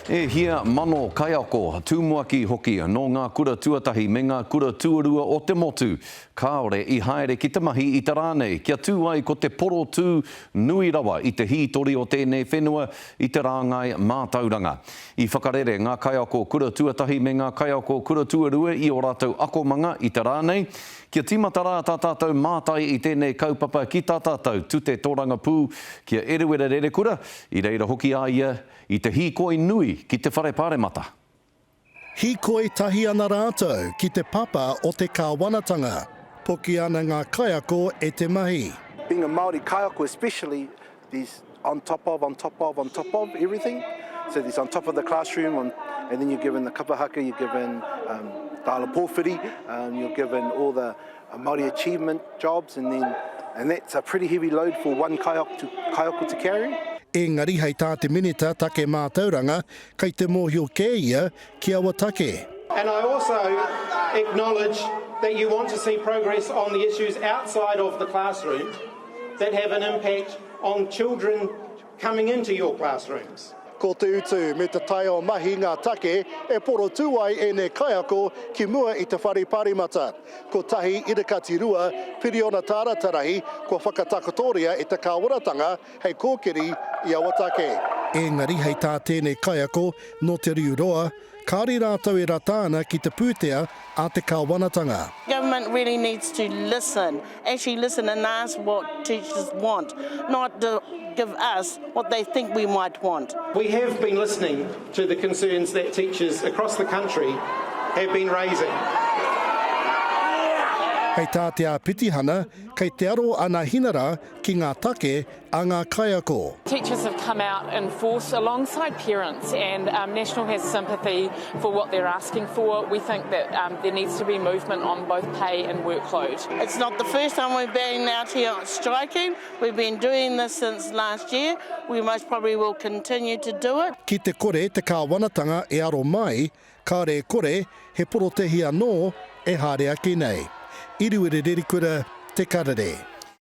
E hia mano kaiako, tūmuaki hoki no ngā kura tuatahi me ngā kura tuarua o te motu. Kāore I haere ki te mahi I te rānei, kia tū ai ko te poro tū nui rawa I te hītori o tēnei whenua I te rāngai mātauranga. I whakarere ngā kaiako kura tuatahi me ngā kaiako kura tuarua I o rātou akomanga I te rānei. Kia timatara tā tātou mātai I tēnei kaupapa ki tā tātou tute tōranga pū kia erewera rere kura I reira hoki a ia I te hīkoi nui ki te whare pāremata. Hīkoi tahi ana rātou ki te papa o te kāwanatanga. Poki ana ngā kaiako e te mahi. Being a Māori kaiako especially, there's on top of everything. So there's on top of the classroom, and then you're given the kapahaka, you're given te ala pōwhiri, you're given all the Māori achievement jobs, and that's a pretty heavy load for one kaiako to carry. Engari hei tā te minita take mātauranga, kei te mōhio kē ia ki awa take. And I also acknowledge that you want to see progress on the issues outside of the classroom that have an impact on children coming into your classrooms. Ko te utu me te tai o mahi ngā take e poro tūai e ne kaiako ki mua I te whare pāremata. Ko tahi irakati rua piriona tāratarahi ko whakatakotoria e te kāwaratanga hei kōkiri I awa take. Engari hei tā tēnei kaiako no te riuroa, kāri rātou e ratāna ki te pūtea a te kāwanatanga. Government really needs to actually listen and ask what teachers want, not to give us what they think we might want. We have been listening to the concerns that teachers across the country have been raising. Hei tā te pitihana, kei te aro ana hinara ki ngā take a ngā kaiako. Teachers have come out in force alongside parents, and National has sympathy for what they're asking for. We think that there needs to be movement on both pay and workload. It's not the first time we've been out here striking. We've been doing this since last year. We most probably will continue to do it. Ki te kore te kāwanatanga e aro mai, kāre kore he porotehia anō e hārea ki nei. Iruere rere kura te karere.